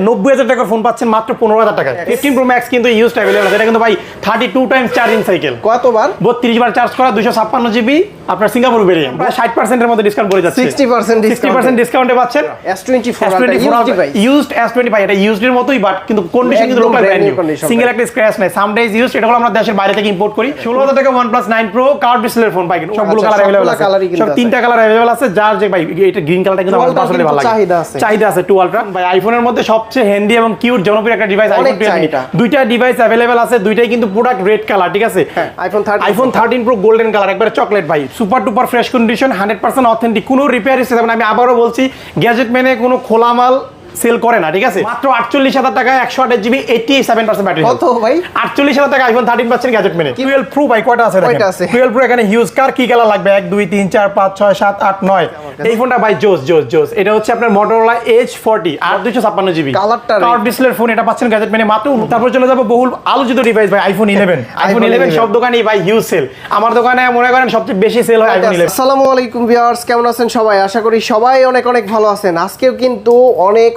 90,000 টাকার ফোন পাচ্ছেন মাত্র 15,000 টাকায়। 15 Pro Max কিন্তু ইউজড अवेलेबल আছে। এটা কিন্তু ভাই 32 টাইমস চার্জিং সাইকেল। কতবার? 32 বার চার্জ করা, 256 জিবি আপনার সিঙ্গাপুর ভেরিয়েন্ট। প্রায় 60% এর মধ্যে ডিসকাউন্ট পড়ে যাচ্ছে। 60% ডিসকাউন্টে পাচ্ছেন S24 ইউজড S25। এটা ইউজড এর মতোই, বাট কিন্তু কন্ডিশন কিন্তু লোকাল ব্র্যান্ড নিউ, সিঙ্গেল একটা স্ক্র্যাচ নাই। Some days used. এটা হলো আমরা দেশের বাইরে থেকে ইম্পোর্ট করি। 16,000 টাকা OnePlus 9 Pro কার্ভ ডিসপ্লের ফোন পাই, কিন্তু সবগুলো কালার अवेलेबल আছে। সব তিনটা কালার अवेलेबल আছে। যার যে ভাই এটা গ্রিন কালারটা কিন্তু আমার পার্সোনালি ভালো লাগে, চাহিদা আছে। 2 আলট্রা ভাই আইফোনের মধ্যে সবচেয়ে হ্যান্ডি এবং কিউট জনপ্রিয় একটা ডিভাইস আইফোন 12। দুইটা ডিভাইস अवेलेबल আছে, দুইটাই কিন্তু প্রোডাক্ট রেড কালার, ঠিক আছে? আইফোন 13 Pro গোল্ডেন কালার, একবারে চকলেট ভাই, super duper fresh condition, 100% authentic, কোনো রিপেয়ার হিসেবে না। আমি আবারও বলছি, গ্যাজেট মেনে কোনো খোলা মাল সেল করে না, ঠিক আছে? মাত্র 48,000 টাকায় 128 জিবি 87% ব্যাটারি। কত ভাই? 48,000 টাকা আইফোন 13 পাচ্ছেন গ্যাজেট মেনে। 12 Pro ভাই কয়টা আছে দেখেন? 12 Pro এখানে হিউজ কার কি কালার লাগবে? 1 2 3 4 5 6 7 8 9। এই ফোনটা ভাই জোস। এটা হচ্ছে আপনার Motorola H40 আর 256 জিবি কালারটা কার্ভ ডিসপ্লের ফোন। এটা পাচ্ছেন গ্যাজেট মেনে মাত্র। তারপর চলে যাব বহুল আলোচিত ডিভাইস ভাই আইফোন 11। আইফোন 11 সব দোকানেই ভাই হিউজ সেল। আমার দোকানে মনে করেন সবচেয়ে বেশি সেল হয় আইফোন 11। আসসালামু আলাইকুম ভিউয়ার্স, কেমন আছেন সবাই? আশা করি সবাই অনেক ভালো আছেন। আজকেও কিন্তু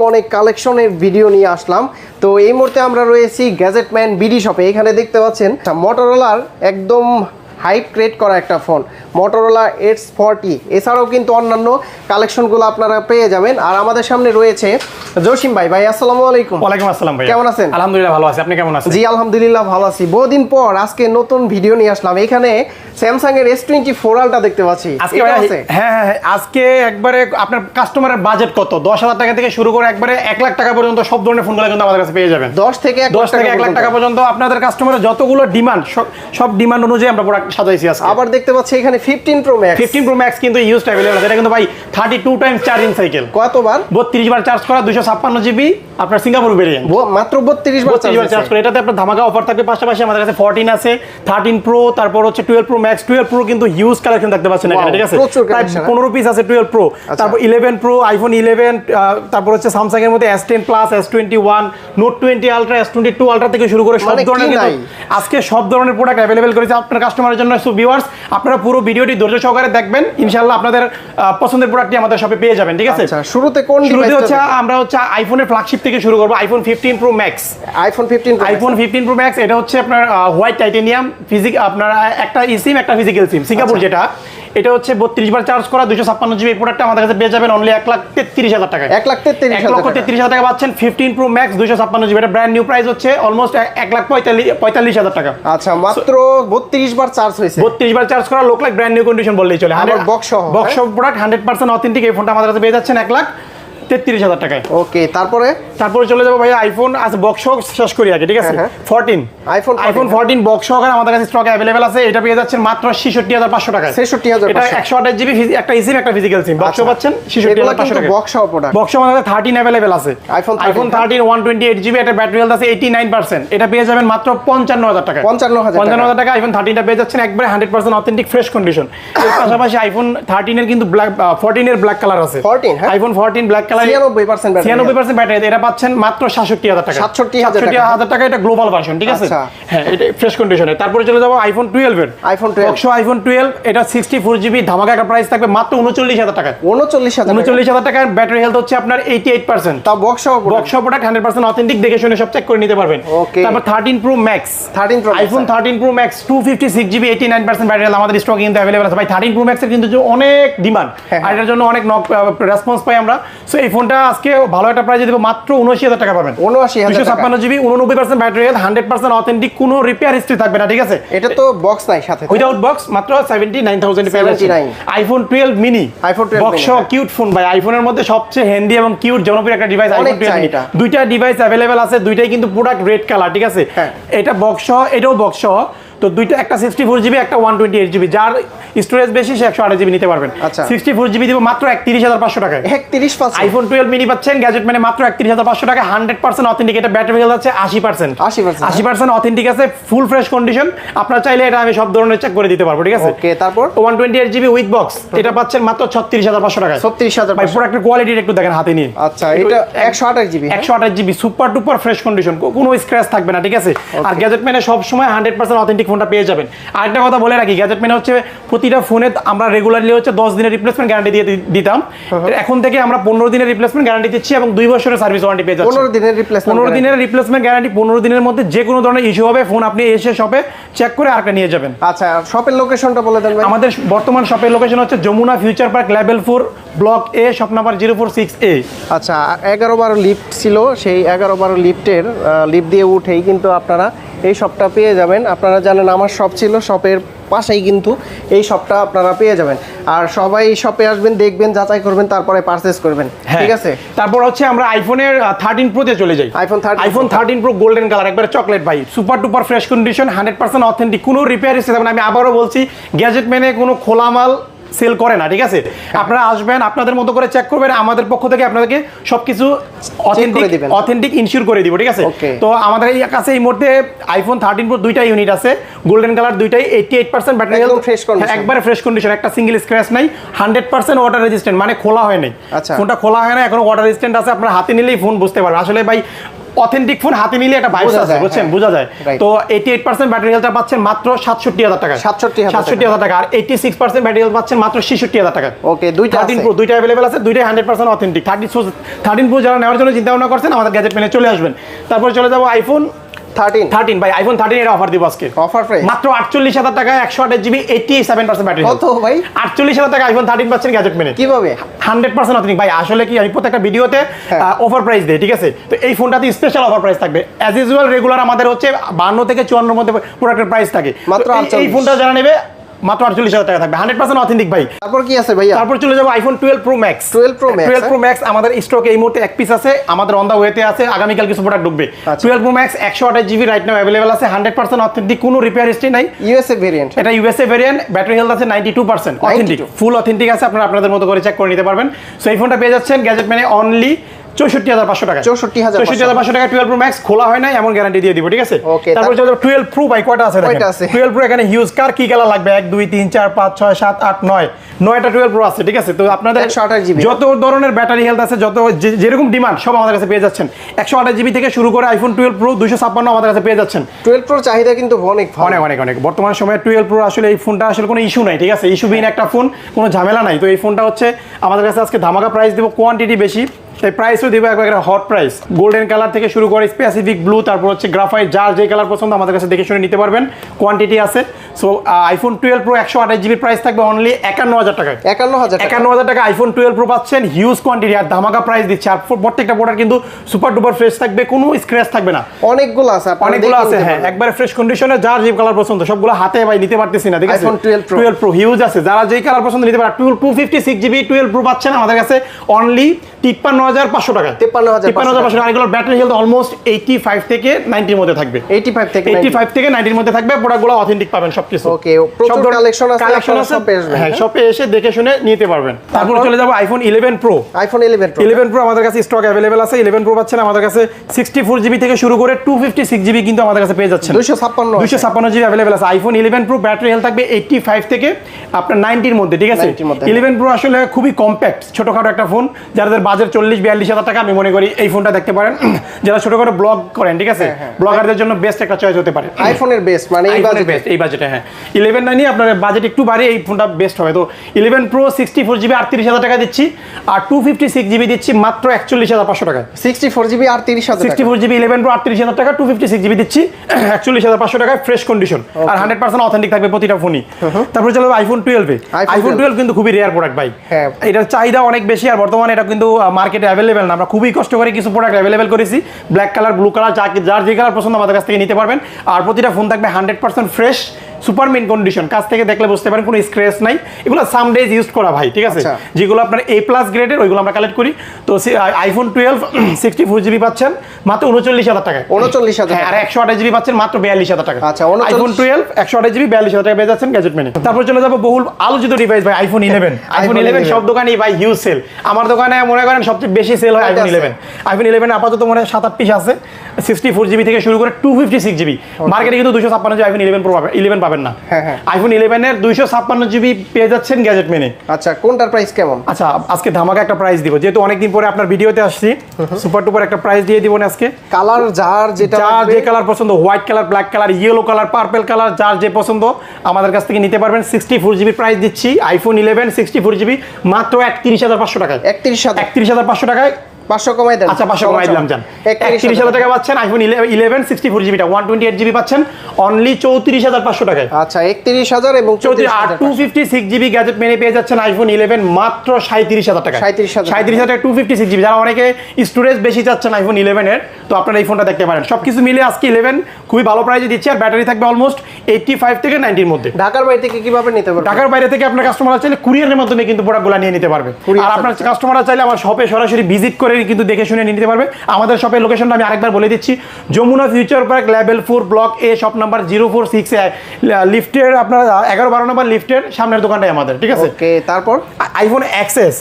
অনেক কালেকশনের ভিডিও নিয়ে আসলাম। তো এই মুহূর্তে আমরা রয়েছি গ্যাজেটম্যান বিডি শপে। এখানে দেখতে পাচ্ছেন মোটরোলার একদম হাইপ ক্রিয়েট করা একটা ফোন Motorola H40। এছাড়াও কিন্তু অন্যান্য কালেকশনগুলো আপনারা পেয়ে যাবেন। আর আমাদের সামনে রয়েছে জসিম ভাই। ভাই আসসালামু আলাইকুম। ওয়ালাইকুম আসসালাম ভাই, কেমন আছেন? আলহামদুলিল্লাহ ভালো আছি, আপনি কেমন আছেন? জি আলহামদুলিল্লাহ ভালো আছি। বহুদিন পর আজকে নতুন ভিডিও নিয়ে আসলাম। এখানে স্যামসাং এর S24 আলট্রা দেখতে পাচ্ছি। আজকে হ্যাঁ আজকে একবারে আপনার কাস্টমারের বাজেট কত? 10,000 টাকা থেকে শুরু করে একবারে 1 লাখ টাকা পর্যন্ত সব ধরনের ফোনগুলো কিন্তু আমাদের কাছে পেয়ে যাবেন। 10 থেকে 1 লাখ টাকা পর্যন্ত আপনাদের কাস্টমারের যতগুলো ডিমান্ড, সব ডিমান্ড অনুযায়ী আমরা প্রোডাক্ট সাজাইছি আজকে। আবার দেখতে পাচ্ছি এখানে 15 Pro Max। 15 Pro Max কিন্তু ইউজড अवेलेबल আছে। এটা কিন্তু ভাই 32 টাইমস চার্জিং সাইকেল। কতবার? 32 বার চার্জ করা, 256 জিবি আপনার সিঙ্গাপুর ভেরিয়েন্ট। মাত্র 32 বার চার্জ করে। এটাতে আপনার ধামাকা অফার থাকবে। পাশাপাশি আমাদের কাছে 14 আছে, 13 Pro, তারপর হচ্ছে 12 Pro Max। 12 Pro কিন্তু হিউজ কালেকশন দেখতে পাচ্ছেন এখানে, ঠিক আছে? প্রায় 15 পিস আছে 12 Pro। তারপর 11 Pro, আইফোন 11, তারপর হচ্ছে স্যামসাং এর মধ্যে S10 Plus, S21, Note 20 Ultra, S22 Ultra থেকে শুরু করে সব ধরনের কিন্তু আজকে সব ধরনের প্রোডাক্ট अवेलेबल করেছে আপনার কাস্টমারের জন্য। সো ভিউয়ার্স, আপনারা পুরো ভিডিওটি ধৈর্য সহকারে দেখবেন, ইনশাআল্লাহ আপনাদের পছন্দের প্রোডাক্টটি আমাদের শপে পেয়ে যাবেন, ঠিক আছে? আচ্ছা, শুরুতে কোন ডিভাইস? হচ্ছে আমরা হচ্ছে আইফোনের ফ্ল্যাগশিপ থেকে শুরু করব। IPhone 15 Pro Max। IPhone 15 Pro Max এটা হচ্ছে আপনার হোয়াইট টাইটেনিয়াম ফিজিক, আপনার একটা সিম একটা ফিজিক্যাল সিম সিঙ্গাপুর যেটা। এটা হচ্ছে 32 বার চার্জ করা, 256 জিবি। এই প্রোডাক্টটা আমাদের কাছে পেয়ে যাবেন অনলি 1,33,000 টাকায়। 1,33,000 টাকা পাচ্ছেন 15 Pro Max 256 জিবি। এটা ব্র্যান্ড নিউ প্রাইস হচ্ছে অলমোস্ট 1,45,000 টাকা। আচ্ছা, মাত্র 32 বার চার্জ হয়েছে। 32 বার চার্জ করা, লোক লাইক ব্র্যান্ড নিউ কন্ডিশন বললেই চলে। আর বক্স সহ প্রোডাক্ট 100% অথেন্টিক। এই ফোনটা আমাদের কাছে পেয়ে যাচ্ছেন 1,33,000 টাকায়। ওকে, তারপরে চলে যাবো ভাই আইফোন আছে বক্স শেষ করি আগে, ঠিক আছে? 14 আইফোন 14 বক্স সহকারে আমাদের কাছে স্টকে अवेलेबल আছে। এটা পেয়ে যাচ্ছেন মাত্র 66,500 টাকায়। 66,500। এটা 128 জিবি একটা ইসিম একটা ফিজিক্যাল সিম বক্স পাচ্ছেন 66,500 টাকা। বক্স সহ প্রোডাক্ট। বক্স আমাদের 13 अवेलेबल আছে। আইফোন 13 128 জিবি, এটা ব্যাটারি হেলথ আছে 89%। এটা পেয়ে যাবেন মাত্র 55,000 টাকায়। 55,000 টাকা আইফোন 13টা পেয়ে যাচ্ছেন একবারে 100% অথেন্টিক ফ্রেশ কন্ডিশন। এর পাশাপাশি আইফোন 13 এর কিন্তু ব্ল্যাক 14 এর ব্ল্যাক কালার আছে। 14 হ্যাঁ, আইফোন 14 ব্ল্যাক কালার 96% ব্যাটারি। এটা পাচ্ছেন মাত্র 67,000 টাকা। 67,000 টাকা। এটা গ্লোবাল ভার্সন, ঠিক আছে? হ্যাঁ, এটা ফ্রেশ কন্ডিশনে। তারপরে চলে যাবো আইফোন 12 এর। আইফোন 12 এটা 64 জিবি ধামাকা একটা প্রাইস থাকবে মাত্র 39,000 টাকা। 39,000 টাকা। ব্যাটারি হেলথ হচ্ছে আপনার 88%। তা বক্স সহ প্রোডাক্ট 100% অথেন্টিক, দেখে শুনে সব চেক করে নিতে পারবেন। তারপর 13 Pro Max। IPhone 13 Pro Max 256 GB 89% battery health আমাদের স্টকে কিন্তু अवेलेबल আছে ভাই। 13 Pro Max এর কিন্তু অনেক ডিমান্ড, আর এটার জন্য অনেক রেসপন্স পাই আমরা। সো এই ফোনটা আজকে ভালো একটা প্রাইসে দেব, মাত্র 79,000 টাকা পাবেন। 256 জিবি 89% ব্যাটারি হেলথ, 100% অথেন্টিক, কোনো রিপেয়ার হিস্ট্রি থাকবে না, ঠিক আছে? এটা তো বক্স নাই সাথে, উইদাউট বক্স মাত্র 79,000 পেয়ে যাচ্ছেন। IPhone 12 mini box cute phone ভাই। আইফোনের মধ্যে সবচেয়ে হ্যান্ডি এবং কিউট জনপ্রিয় একটা ডিভাইস আইফোন 12 মিনি। দুইটা ডিভাইস अवेलेबल আছে, দুইটাই কিন্তু প্রোডাক্ট রেড কালার, ঠিক আছে? এটা বক্স, এটাও বক্স। তো দুইটা, একটা 64 জিবি, একটা 128 জিবি। যার স্টোরেজ বেশি সে 128 জিবি নিতে পারবেন। 64 জিবি দিব মাত্র 31,500 টাকায়। 31,500। আইফোন 12 মিনি পাচ্ছেন গ্যাজেট মানে মাত্র 31,500 টাকা। 100% অথেন্টিক। এটা ব্যাটারি হেলথ আছে 80% অথেন্টিক আছে, ফুল ফ্রেশ কন্ডিশন। আপনারা চাইলে এটা আমি সব ধরনের চেক করে দিতে পারবো, ঠিক আছে? ওকে, তারপর 128 জিবি উইথ বক্স এটা পাচ্ছেন মাত্র 36,500 টাকায়। 36,000 ভাই প্রোডাক্টের কোয়ালিটিটা একটু দেখেন হাতে নিয়ে। আচ্ছা, এটা 128 GB 128 GB super duper fresh condition, কোনো স্ক্র্যাচ থাকবে না, ঠিক আছে? আর গ্যাজেট মানে সব সময় 100% অথেন্টিক অথেন্টিক ফোনটা পেয়ে যাবেন। আরেকটা কথা বলে রাখি, গ্যাজেট ম্যানে হচ্ছে প্রতিটা ফোনে আমরা রেগুলারলি হচ্ছে 10 দিনের রিপ্লেসমেন্ট গ্যারান্টি দিয়ে দিতাম, এখন থেকে আমরা 15 দিনের রিপ্লেসমেন্ট গ্যারান্টি দিচ্ছি এবং 2 বছরের সার্ভিস ওয়ারেন্টি পেয়ে যাচ্ছেন। 15 দিনের রিপ্লেসমেন্ট 15 দিনের রিপ্লেসমেন্ট গ্যারান্টি, 15 দিনের মধ্যে যে কোনো ধরনের ইস্যু হবে ফোন আপনি এসে শপে চেক করে আরেকটা নিয়ে যাবেন। আচ্ছা, শপের লোকেশনটা বলে দেন ভাই। আমাদের বর্তমান শপের লোকেশন হচ্ছে Jamuna Future Park level 4 block A, shop number 046A। আচ্ছা, 11-12 লিফট ছিল, সেই 11-12 লিফটের লিফট দিয়ে উঠেই কিন্তু আপনারা এই শপটা পেয়ে যাবেন। আপনারা জানেন আমার শপ ছিল, শপের পাশেই কিন্তু এই শপটা আপনারা পেয়ে যাবেন। আর সবাই শপে আসবেন, দেখবেন, যাচাই করবেন, তারপরে পারচেজ করবেন, ঠিক আছে? তারপর হচ্ছে আমরা আইফোনের 13 প্রো তে চলে যাই। আইফোন 13 প্রো গোল্ডেন কালার, একবারে চকলেট ভাই, সুপার টুপার ফ্রেশ কন্ডিশন, 100% অথেন্টিক, কোনো রিপেয়ার হিসেবে আমি আবারও বলছি, গ্যাজেট ম্যানে কোনো খোলা মাল সেল করে না, ঠিক আছে? আপনারা আসবেন, আপনাদের মতো করে চেক করবেন, আমাদের পক্ষ থেকে আপনাদেরকে সবকিছু অথেন্টিক ইনশিওর করে দিব, ঠিক আছে? তো আমাদের এই কাছে এই মুহূর্তে আইফোন 13 প্রো দুইটা ইউনিট আছে, গোল্ডেন কালার দুইটাই, 88% ব্যাটারি হেলথ, একবারে ফ্রেশ কন্ডিশন, একটা সিঙ্গেল স্ক্র্যাচ নাই, 100% ওয়াটার রেজিস্ট্যান্ট, মানে খোলা হয় নাই, ফোনটা খোলা হয় না, এখনো ওয়াটার রেজিস্ট্যান্ট আছে। আপনারা হাতে নিলেই ফোন বুঝতে পারবেন আসলে ভাই অথেন্টিক ফোন হাতে নিলে একটা ভাইবস আছে, বুঝছেন, বোঝা যায়। তো 88% ব্যাটারি হেলথ পাচ্ছেন মাত্র 67,000 টাকা, 67,000 টাকা, আর 86% ব্যাটারি হেলথ পাচ্ছেন মাত্র 66,000 টাকা। ওকে, দুইটা 13 প্রো দুইটা अवेलेबल আছে, দুইটাই 100% অথেন্টিক। 13 প্রো যারা নেওয়ার জন্য চিন্তা ভাবনা করছেন আমাদের গ্যাজেট ম্যানে চলে আসবেন। তারপর চলে যাব আইফোন 13 ভাই, আইফোন 13 এর অফার দিব আজকে, অফার প্রাইস মাত্র 48,000 টাকা, 128 জিবি, 87% ব্যাটারি। কত ভাই? 48,000 টাকা আইফোন 13 পাচ্ছেন গ্যাজেট ম্যানে। কিভাবে? 100% অথেন্টিক ভাই। আসলে কি আমি প্রত্যেকটা ভিডিওতে অফার প্রাইস দেই, ঠিক আছে? তো এই ফোনটাতে স্পেশাল অফার প্রাইস থাকবে। অ্যাজ ইউজুয়াল রেগুলার আমাদের হচ্ছে 52 থেকে 54 এর মধ্যে প্রোডাক্টের প্রাইস থাকে, মাত্র এই ফোনটা যারা নেবে মাত্র 48,000 টাকা থাকবে, 100% অথেন্টিক ভাই। তারপর কি আছে ভাইয়া? তারপর চলে যাব iPhone 12 pro max. 12 pro max আমাদের স্টকে এই মুহূর্তে এক পিস আছে, আমাদের অন দা ওয়েতে আছে, আগামীকাল কিছু প্রোডাক্ট ঢুকবে। 12 pro max 128 GB right now available আছে, 100% অথেন্টিক, কোনো রিপেয়ার হিস্ট্রি নাই। ইউএসএ ভেরিয়েন্ট, এটা ইউএসএ ভেরিয়েন্ট, ব্যাটারি হেলথ আছে 92%, অথেন্টিক, ফুল অথেন্টিক আছে, আপনারা আপনাদের মতো করে চেক করে নিতে পারবেন। সো এই ফোনটা পেয়ে যাচ্ছেন গ্যাজেট ম্যানে অনলি 64,500 টাকা। 64,500 টাকা 12 প্রো ম্যাক্স, খোলা হয় না এমন গ্যারান্টি দিয়ে দিব, ঠিক আছে? তারপর চলে 12 প্রো ভাই, কয়টা আছে দেখেন? 12 প্রো এখানে হিউজ, কার কি কালার লাগবে? 1 2 3 4 5 6 7 8 9, 9টা 12 প্রো আছে, ঠিক আছে? তো আপনাদের 128 জিবি যত ধরনের ব্যাটারি হেলথ আছে, যত যেরকম ডিমান্ড সব আমাদের কাছে পেয়ে যাচ্ছেন। 128 জিবি থেকে শুরু করে আইফোন 12 প্রো 256 আমাদের কাছে পেয়ে যাচ্ছেন। 12 প্রো চাহিদা কিন্তু অনেক অনেক বর্তমান সময়ে 12 প্রো আসলে এই ফোনটা আসলে কোনো ইস্যু নাই, ঠিক আছে? ইস্যুবিহীন একটা ফোন, কোনো ঝামেলা নাই। তো এই ফোনটা হচ্ছে আমাদের কাছে আজকে ধামাকা প্রাইস দেবো, কোয়ান্টিটি বেশি, তাই প্রাইসও দিব একবার হট প্রাইস। গোল্ডেন কালার থেকে শুরু করে স্পেসিফিক ব্লু, তারপর হচ্ছে গ্রাফাইট, যার যে কালার পছন্দ আমাদের কাছে দেখে শুনে নিতে পারবেন, কোয়ান্টিটি আছে। So iPhone 12 pro 128 GB price থাকবে অনলি 51,000 টাকায়। 51,000 টাকা আইফোন 12 প্রো পাচ্ছেন, হিউজ কোয়ান্টিটি আর ধামাকা প্রাইস দিচ্ছে। আর প্রত্যেকটা প্রোডাক্ট কিন্তু সুপার ডুপার ফ্রেশ থাকবে, কোনো স্ক্র্যাচ থাকবে না। অনেকগুলো আছে, হ্যাঁ, একবারে ফ্রেশ কন্ডিশনে, যার যে কালার পছন্দ সবগুলো হাতে ভাই নিতে পারতেছি না, ঠিক আছে? আইফোন 12 প্রো হিউজ আছে, যারা যেই কালার পছন্দ নিতে পারে। 256 জিবি 12 প্রো পাচ্ছেন আমাদের কাছে অনলি 53,500 টাকা। 53,500 টাকা। এগুলোর ব্যাটারি হেলথ অলমোস্ট 85 থেকে 90 এর মধ্যে থাকবে, 85 থেকে 90 এর মধ্যে থাকবে। প্রোডাক্টগুলো অথেন্টিক পাবেন সবকিছু। ওকে, প্রচুর কালেকশন আছে, হ্যাঁ, শপে এসে দেখে শুনে নিতে পারবেন। তারপর চলে যাব আইফোন 11 প্রো। আইফোন 11 প্রো আমাদের কাছে স্টক अवेलेबल আছে। 11 প্রো পাচ্ছেন আমাদের কাছে 64 জিবি থেকে শুরু করে 256 জিবি কিন্তু আমাদের কাছে পেয়ে যাচ্ছেন। 256 জিবি अवेलेबल আছে। আইফোন 11 প্রো ব্যাটারি হেলথ থাকবে 85 থেকে আপনার 90 এর মধ্যে, ঠিক আছে? 11 প্রো আসলে খুবই কম্প্যাক্ট, ছোটখাটো একটা ফোন। যাদের বাজেট 40-42,000 টাকা, আমি মনে করি এই ফোনটা দেখতে পারেন। যারা ছোটখাটো ব্লগ করেন, ঠিক আছে, ব্লগারদের জন্য বেস্ট একটা চয়েস হতে পারে। আইফোনের বেস্ট মানে এই বাজেটে, হ্যাঁ। 11 না নিয়ে আপনার বাজেট একটু বাড়িয়ে এই ফোনটা বেস্ট হবে। তো 11 প্রো 64 জিবি 38,000 টাকা দিচ্ছি, আর 256 জিবি দিচ্ছি মাত্র 41,500 টাকা। 64 জিবি 38,000 টাকা, 64 জিবি 11 প্রো 38,000 টাকা, 256 জিবি দিচ্ছি 41,500 টাকায়, ফ্রেশ কন্ডিশন আর 100% অথেন্টিক থাকবে প্রতিটা ফোনই। তারপর চলো আইফোন 12 আইফোন 12 কিন্তু খুবই রেয়ার প্রোডাক্ট ভাই, এটার চাহিদা অনেক বেশি, আর বর্তমানে এটা কিন্তু মার্কেটে অ্যাভেলেবেল না। আমরা খুবই কষ্ট করে কিছু প্রোডাক্ট অ্যাভেলেবেল করেছি, ব্ল্যাক কালার, ব্লু কালার, যার যে কালার পছন্দ আমাদের কাছ থেকে নিতে পারবেন। আর প্রতিটা ফোন থাকবে 100% ফ্রেশ, সুপার মিন কন্ডিশন, কাছ থেকে দেখলে বুঝতে পারেন কোনো স্ক্র্যাচ নাই। এগুলো সাম ডেজ ইউজ করা ভাই, ঠিক আছে? যেগুলো আপনার A+ গ্রেডের ওইগুলো আমরা কালেক্ট করি। তো আইফোন 12 64 জিবি পাচ্ছেন মাত্র 39,000 টাকায়। 39,000, আর 128 জিবি পাচ্ছেন মাত্র 42,000 টাকা। আচ্ছা, আইফোন 12 128 জিবি 42,000 টাকা পেয়ে যাচ্ছেন গ্যাজেট ম্যানে। তারপর চলে যাবো বহুল আলোচিত ডিভাইস ভাই, আইফোন 11। আইফোন 11 সব দোকানেই ভাই হিউজ সেল। আমার দোকানে মনে করেন সবচেয়ে বেশি সেল হয় আইফোন 11। আইফোন 11 আপাতত মনে হয় 7-8 পিস আছে, 64GB থেকে শুরু করে 256GB। মার্কেটে কিন্তু 256GB আইফোন 11 পাবেন না। আইফোন 11 এর 256GB পেয়ে যাচ্ছেন গ্যাজেট মেনে। আচ্ছা, কোনটার প্রাইস কেমন? আচ্ছা, আজকে ধামাকা একটা প্রাইস দিব, যেহেতু অনেকদিন পরে আপনার ভিডিওতে আসছি, সুপার টুপার একটা প্রাইস দিয়ে দিব না আজকে। কালার যার যে কালার পছন্দ, white colour, black colour, yellow colour, purple colour, যার যে পছন্দ আমাদের কাছ থেকে নিতে পারবেন। 64GB প্রাইস দিচ্ছি আইফোন 11 64GB মাত্র 31,500 টাকায়। 31,500 টাকায় 500 কমাই দেন। আচ্ছা, 500 কমাই দিলাম জান। 31,000 টাকা পাচ্ছেন আইফোন 11 64GB টা 128GB পাচ্ছেন অনলি 34,500 টাকায়। আচ্ছা, 31,000 এবং 256GB গ্যাজেট মেনে পেয়ে যাচ্ছেন আইফোন 11 মাত্র 37,000 টাকা। 37,000 টাকা 256GB। যারা অনেকে স্টোরেজ বেশি চাচ্ছেন আইফোন 11 এর, তো আপনারা এই ফোনটা দেখতে পারেন। সবকিছু মিলে আজকে 11 খুবই ভালো প্রাইসে দিচ্ছি, আর ব্যাটারি থাকবে অলমোস্ট 85 থেকে 90 এর মধ্যে। ঢাকার বাইরে থেকে কিভাবে নিতে পারবেন? ঢাকার বাইরে থেকে আপনার কাস্টমাররা চাইলে কুরিয়ারের মাধ্যমে কিন্তু প্রোডাক্টগুলো নিয়ে নিতে পারবে। আর আপনার কাস্টমাররা চাইলে আমার শপে সরাসরি ভিজিট করে কিন্তু দেখে শুনে নিতে পারবে। আমাদের শপের লোকেশনটা আমি আরেকবার বলে দিচ্ছি, Jamuna Future Park level 4 block A, shop number 046 লিফটের আপনার 11-12 নম্বর লিফটের সামনের দোকানটাই আমাদের, ঠিক আছে? ওকে, তারপর আইফোন এক্সএস।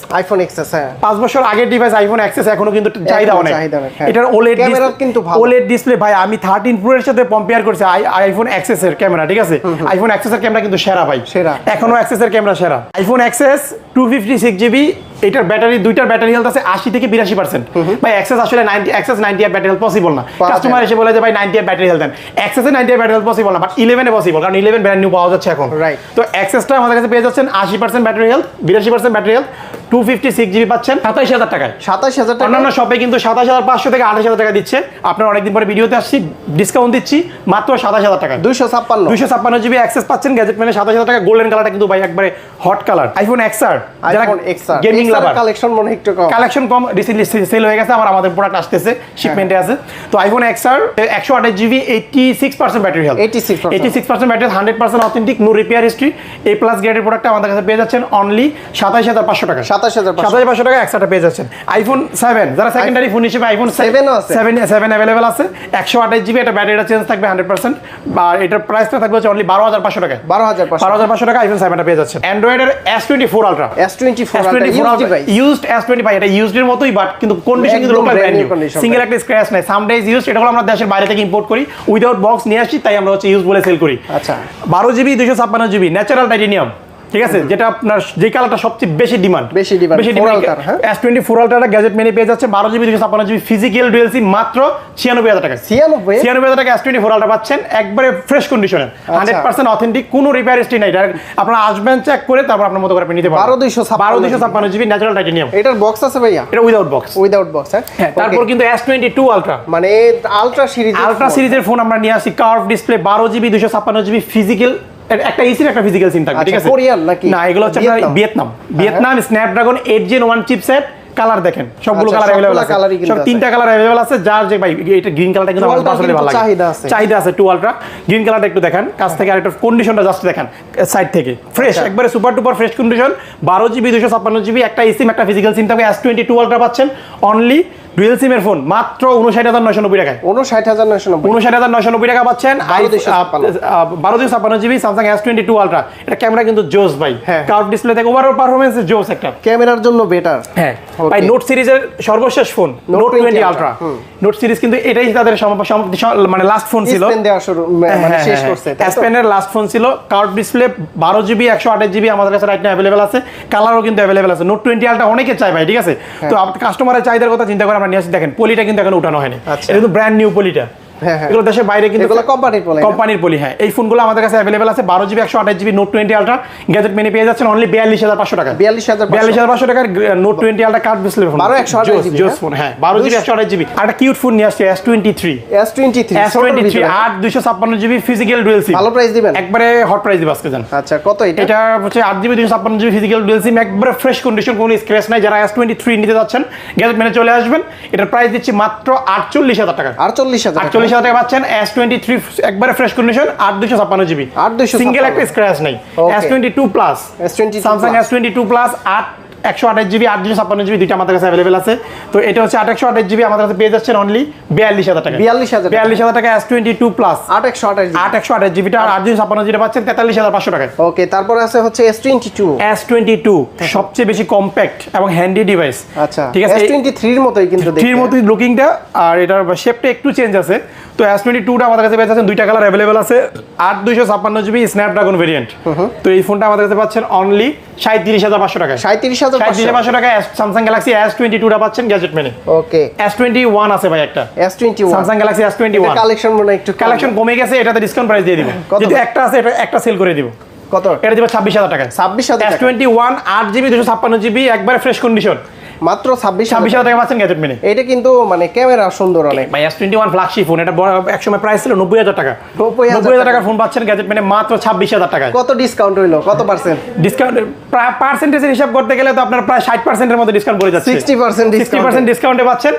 হ্যাঁ, 5 বছর আগের ডিভাইস আইফোন এক্সএস, এখনো কিন্তু চাহিদা অনেক। এটার ওলেড ক্যামেরা কিন্তু ভালো। ওলেড ডিসপ্লে ভাই, আমি 13 প্রো এর সাথে কম্পেয়ার করছি আইফোন এক্সএস এর ক্যামেরা, ঠিক আছে? আইফোন এক্সএস এর ক্যামেরা কিন্তু সেরা ভাই, সেরা। এখনো এক্সএস এর ক্যামেরা সেরা। আইফোন এক্সএস 256GB, এটার ব্যাটারি, দুইটার ব্যাটারি হেলথ আছে 80 থেকে 82%। ভাই এক্সএস আসলে 90 অ্যাপ ব্যাটারি হেলথ পসিবল না। কাস্টমার এসে বলে যে ভাই 90 অ্যাপ ব্যাটারি হেলথ দেন, এক্সএস এ 90 অ্যাপ ব্যাটারি হেলথ পসিবল না, বাট 11 এ পসিবল, কারণ 11 ব্র্যান্ড নিউ পাওয়া যাচ্ছে এখন। রাইট। তো এক্সএসটা আমাদের কাছে পেয়ে যাচ্ছেন 80% battery health, 82% battery health, 256GB পাচ্ছেন 27,000 টাকায়। 27,000 টাকা। অন্যান্য শপে কিন্তু 27,500 থেকে 28,000 টাকা দিচ্ছে। আপনারা অনেকদিন পরে ভিডিওতে আসছি, ডিসকাউন্ট দিচ্ছি মাত্র 27,000 টাকা। 256GB অ্যাক্সেস পাচ্ছেন গ্যাজেট মানে 27,000 টাকা। গোল্ডেন কালারটা কিন্তু ভাই একবারে হট কালার। আইফোন এক্সআর, যারা গেমিং লাভার, কালেকশন মনে একটু কম, কালেকশন কম, রিসেন্টলি সেল হয়ে গেছে, আমাদের প্রোডাক্ট আসতেছে, শিপমেন্টে আছে। তো iPhone XR 128GB 86% battery health, 86% battery, 100% authentic, no repair history, A plus গ্রেডের প্রোডাক্টটা আমাদের কাছে পেয়ে যাচ্ছেন অনলি 27,500 টাকা। 27,500 টাকা এক্সট্রা পেয়ে যাচ্ছেন। আইফোন 7, যারা সেকেন্ডারি ফোন হিসেবে আইফোন 7 अवेलेबल আছে, 128GB, এটা ব্যাটারিটা চেঞ্জ থাকবে 100%, আর এটার প্রাইসটা থাকবে হচ্ছে অনলি 12,500 টাকা। 12,500 টাকা আইফোন 7টা পেয়ে যাচ্ছেন। অ্যান্ড্রয়েডের S24 আলট্রা, ইউজড S25, এটা ইউজড এর মতই, বাট কিন্তু কন্ডিশন কিন্তু লোকাল ব্র্যান্ড নিউ, সিঙ্গেল একটা স্ক্র্যাচ নাই, সাম ডেজ ইউজড। এটা হলো আমরা দেশের বাইরে থেকে ইম্পোর্ট করি, উইদাউট বক্স নিয়ে আসি, তাই আমরা হচ্ছে ইউজ বলে সেল করি। আচ্ছা, 12GB 256GB ন্যাচারাল টাইটেনিয়াম, ঠিক আছে? যেটা আপনার যে কালারটা সবচেয়ে বেশি ডিমান্ড, S24 আলট্রা গ্যাজেট মেনে পেয়ে যাচ্ছে 12GB 256GB physical dual SIM মাত্র 96,000 টাকা। 96,000 টাকা S24 আলট্রা পাচ্ছেন, একবারে ফ্রেশ কন্ডিশনে, 100% অথেন্টিক, কোনো রিপেয়ার হিস্ট্রি নাই। আপনারা আসবেন, চেক করে তারপর আপনার মতো করে আপনি নিতে পারবেন। 12,256GB natural titanium. এটার বক্স আছে ভাইয়া? এটা উইদাউট বক্স। হ্যাঁ, তারপর কিন্তু S22 আলট্রা, মানে আলট্রা সিরিজের ফোন আমরা নিয়ে আসি, curve display, 12GB 256GB physical, একটা এসির একটা ফিজিক্যাল সিম থাকবে, ঠিক আছে? কোরিয়ান নাকি? না, এগুলো হচ্ছে আপনার Vietnam Snapdragon 8gen 1 chipset. Colour দেখেন, সবগুলো কালার अवेलेबल আছে, সব তিনটা কালার अवेलेबल আছে। যার যে ভাই এটা গ্রিন কালারটা কিন্তু আমার পার্সোনালি ভালো লাগে, চাহিদা আছে। 2 আলট্রা গ্রিন কালারটা একটু দেখেন কাছ থেকে, আর একটা কন্ডিশনটা জাস্ট দেখেন সাইড থেকে, ফ্রেশ, একবারে super টুপার fresh condition. 12GB 256GB, একটা এসিম একটা ফিজিক্যাল সিম থাকবে। S22 আলট্রা পাচ্ছেন অনলি ডুয়াল সিমের ফোন মাত্র 59,990 টাকায়। 59,990 টাকা পাচ্ছেন। 12,256GB স্যামসাং S22 আলট্রা, এটা ক্যামেরা কিন্তু জোস ভাই, কার্ভ ডিসপ্লে থেকে ওভারঅল পারফরম্যান্স জোস, একটা ক্যামেরার জন্য বেটার। হ্যাঁ ভাই, নোট সিরিজের সর্বশেষ phone note 20 ultra. Note series কিন্তু এটাই তাদের মানে লাস্ট ফোন ছিল, শেষ করছে। S Pen এর লাস্ট ফোন ছিল, কার্ভ ডিসপ্লে, 12GB 128GB আমাদের কাছে রাইট নাও अवेलेबल আছে, কালারও কিন্তু अवेलेबल আছে। নোট 20 আলট্রা অনেকে চায় ভাই, ঠিক আছে? তো কাস্টমারের চাহিদার কথা চিন্তা করে আমরা নিয়ে আসি। দেখেন পলিটা কিন্তু এখন উঠানো হয়নি, এটা কিন্তু ব্র্যান্ড নিউ পলিটা। এগুলো দেশের বাইরে কিন্তু কোম্পানির পলি। হ্যাঁ, এই ফোনগুলো আমাদের কাছে अवेलेबल আছে। 12GB 128GB note 20 ultra gadget মেনে পেয়ে যাচ্ছেন অনলি 42,500 টাকা। 42,500 টাকার note 20 ultra curve display phone, 12 phone. হ্যাঁ, 12GB 128GB। আর একটা কিউট ফোন নিয়ে আসছে S23 8/256GB physical dual SIM. ভালো প্রাইস দিবেন, একবারে হট প্রাইস দিব আজকে জান। আচ্ছা, কত এটা? এটা হচ্ছে 8GB 256GB physical dual SIM, একবারে ফ্রেশ কন্ডিশন, কোনো স্ক্র্যাচ নাই। যারা S23 নিতে যাচ্ছেন গ্যাজেট মেনে চলে আসবেন। এটার প্রাইস দিচ্ছি মাত্র 48,000 টাকা। 48,000 টাকা পাচ্ছেন S23 একবারে ফ্রেশ কন্ডিশন, 8/256GB, সিঙ্গেল একটা স্ক্র্যাচ নাই। S22 plus, Samsung S22 plus 128GB 856GB দুইটা আমাদের কাছে অ্যাভেলেবেল আছে। তো এটা হচ্ছে 128GB আমাদের কাছে পেয়ে যাচ্ছেন অনলি 42000 টাকা। 42000 টাকা S22 প্লাস 828GB আর 856GB পাচ্ছেন 43500 টাকায়। ওকে, তারপরে আছে হচ্ছে S22 সবচেয়ে বেশি কম্প্যাক্ট এবং হ্যান্ডি ডিভাইস। আচ্ছা, ঠিক আছে, S23 এর মতোই কিন্তু দেখতে, 3 এর মতোই লুকিংটা, আর এটার শেপটা একটু চেঞ্জ আছে। তো S22 টা আমাদের কাছে পেয়ে যাচ্ছেন দুইটা কালার অ্যাভেলেবেল আছে, 8256GB স্ন্যাপড্রাগন ভেরিয়েন্ট। তো এই ফোনটা আমাদের কাছে পাচ্ছেন অনলি 37500 টাকায়। 37500 টাকায় স্যামসাং গ্যালাক্সি S22 টা পাচ্ছেন গ্যাজেট মেনে। ওকে, S21 আছে ভাই, একটা S21 Samsung Galaxy S21 collection মনে একটু কালেকশন কমে গেছে, এটাতে ডিসকাউন্ট প্রাইস দিয়ে দিব। যেহেতু একটা আছে, এটা একটা সেল করে দিব। কত? এটা দিব 26000 টাকায়। 26000 টাকা। S21 8GB 256GB একবারে ফ্রেশ কন্ডিশন, মাত্র 26000 টাকা পাচ্ছেন গ্যাজেট মেনে। এটা কিন্তু মানে ক্যামেরা সুন্দর অনেক ভাই। S21 ফ্ল্যাগশিপ ফোন, এটা একসময় প্রাইস ছিল 90000 টাকা। 90000 টাকার ফোন পাচ্ছেন গ্যাজেট মেনে মাত্র 26000 টাকায়। কত ডিসকাউন্ট হইলো? কত পার্সেন্ট ডিসকাউন্ট? প্রায় পার্সেন্টেজের হিসাব করতে গেলে তো আপনার প্রায় 60% এর মতো ডিসকাউন্ট পড়ে যাচ্ছে। 60% ডিসকাউন্টে পাচ্ছেন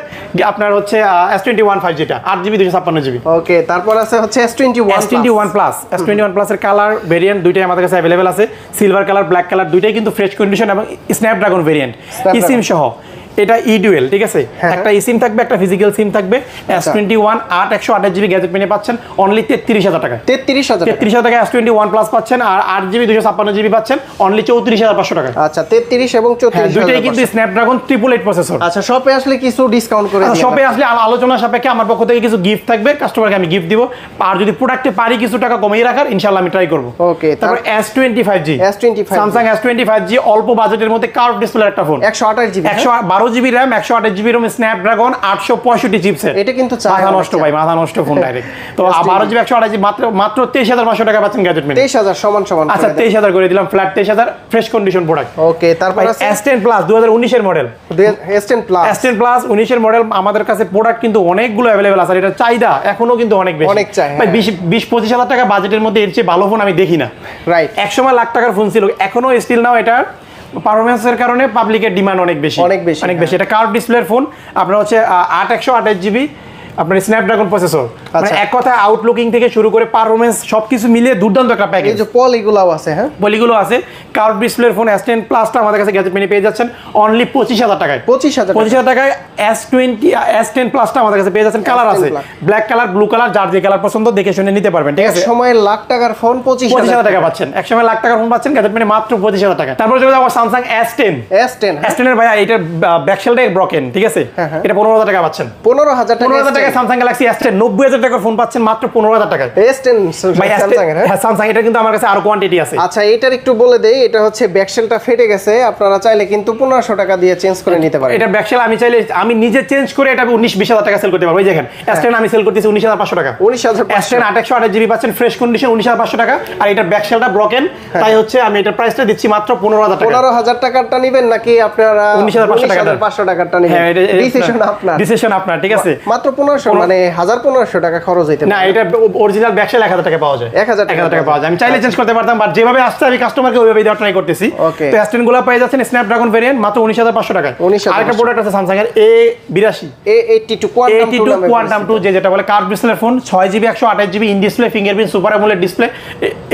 আপনার হচ্ছে S21 5G টা 8GB 256GB। ওকে, তারপর আছে হচ্ছে S21 প্লাস। S21 প্লাস এর কালার ভেরিয়েন্ট দুইটাই আমাদের কাছে अवेलेबल আছে, সিলভার কালার, ব্ল্যাক কালার, দুইটাই কিন্তু ফ্রেশ কন্ডিশন এবং স্ন্যাপড্রাগন ভেরিয়েন্ট, ইসিম সহ। এটা ইডুয়েল, ঠিক আছে, একটা ইসিম থাকবে, একটা ফিজিক্যাল সিম থাকবে। S21 128GB গ্যাজেট মেনে পাচ্ছেন অনলি 33000 টাকা। 33000 টাকা S21 প্লাস পাচ্ছেন, আর 8GB 256GB পাচ্ছেন অনলি 34500 টাকা। আচ্ছা, 33 এবং 34 দুইটাই কিন্তু স্ন্যাপড্রাগন 888 প্রসেসর। আচ্ছা, শপে আসলে কিছু ডিসকাউন্ট করে দিই। শপে আসলে আলোচনা সাপেক্ষে আমার পক্ষ থেকে কিছু গিফট থাকবে, কাস্টমারকে আমি গিফট দিব, আর যদি প্রোডাক্টে পারি কিছু টাকা কমিয়ে রাখার, ইনশাআল্লাহ আমি ট্রাই করব। ওকে, তারপর S25G স্যামসাং S25G অল্প বাজেটের মধ্যে কার্ভ ডিসপ্লে একটা phone, 128GB 112GB RAM 128GB ROM Snapdragon 865 chipset. এটা কিন্তু মাথা নষ্ট ভাই, মাথা নষ্ট ফোন ডাইরেক্ট। তো 12GB 128GB মাত্র 23500 টাকা পাচ্ছেন গ্যাজেট মেনে। 23000 সমান। আচ্ছা, 23000 করে দিলাম, ফ্ল্যাট 23000 ফ্রেশ কন্ডিশন প্রোডাক্ট। ওকে, তারপর আছে S10 প্লাস 2019 এর মডেল। S10 প্লাস 19 এর মডেল আমাদের কাছে প্রোডাক্ট কিন্তু অনেকগুলো अवेलेबल আছে, আর এটা চাহিদা এখনো কিন্তু অনেক বেশি, অনেক চাই ভাই। 20-25 টাকা বাজেটের মধ্যে এর চেয়ে ভালো ফোন আমি দেখি না। রাইট, একসময় লাখ টাকার ফোন ছিল, এখনো স্টিল নাও এটা পারফরম্যান্সের কারণে পাবলিকের ডিমান্ড অনেক বেশি। এটা কার্ভ ডিসপ্লের ফোন, আপনার হচ্ছে 128GB আপনার স্ন্যাপড্রাগন প্রসেসর, মানে এক কথায় আউটলুকিং থেকে শুরু করে পারফরম্যান্স সবকিছু মিলিয়ে দুর্দান্ত একটা প্যাকেজ। এই যে পলিগুলোও আছে, হ্যাঁ পলিগুলো আছে। কার্ভ ডিসপ্লের ফোন S10 প্লাসটা আমাদের কাছে গ্যাজেট মেনে পেয়ে যাচ্ছেন অনলি 25000 টাকায়। 25000 টাকায় S10 প্লাসটা আমাদের কাছে পেয়ে যাচ্ছেন। কালার আছে ব্ল্যাক কালার, ব্লু কালার, যার যে কালার পছন্দ দেখে শুনে নিতে পারবেন, ঠিক আছে। সময় লাখ টাকার ফোন 25000 টাকা পাচ্ছেন, এক সময় লাখ টাকার ফোন পাচ্ছেন গ্যাজেট মেনে মাত্র 25000 টাকা। তারপর চলে যাবো স্যামসাং S10 এর ভাই, এটার ব্যাকশেলটা ব্রকেন, ঠিক আছে, এটা 15000 টাকা পাচ্ছেন। 15000 টাকা স্যামসাং গ্যালাক্সি S10 90000 টাকার ফোন পাচ্ছেন মাত্র 15000 টাকায়। S10 স্যামসাং এর, হ্যাঁ স্যামসাং, এটা কিন্তু আমার কাছে আরো কোয়ান্টিটি আছে। আচ্ছা, এটার একটু বলে দেই, এটা হচ্ছে ব্যাকশেলটা ফেটে গেছে, আপনারা চাইলে কিন্তু 1500 টাকা দিয়ে চেঞ্জ করে নিতে পারেন। এটা ব্যাকশেল আমি চাইলে আমি নিজে চেঞ্জ করে এটা 19-20 হাজার টাকা সেল করতে পারবো। এই দেখেন S10 আমি সেল করতেছি 19500 টাকা। 19500। S10 128GB পাচ্ছেন ফ্রেশ কন্ডিশন 19500 টাকা, আর এটা ব্যাকশেলটা ব্রকেন, তাই হচ্ছে আমি এটার প্রাইসটা দিচ্ছি মাত্র 15000 টাকা। 15000 টাকারটা নেবেন নাকি আপনারা 19500 টাকারটা নেবেন? হ্যাঁ, ডিসিশন আপনার, ঠিক আছে। মাত্র 1500 মানে 1500 টাকা খরচ হইতে না, এটা অরিজিনাল ব্যাকশেল 1000 টাকা পাওয়া যায়। 1000 টাকা পাওয়া যায়। আমি চাইলে চেঞ্জ করতে পারতাম, বাট যেভাবে আসছে আমি কাস্টমারকে ওইভাবে দেওয়ার ট্রাই করতেছি। তো S10 গুলো পেয়ে যাচ্ছেন স্ন্যাপড্রাগন ভেরিয়েন্ট মাত্র 19500 টাকায়। আরেকটা প্রোডাক্ট আছে স্যামসাং এর A82 কোয়ান্টাম 2 যেটা বলে curve display phone, 6GB 128GB in display fingerprint super AMOLED display.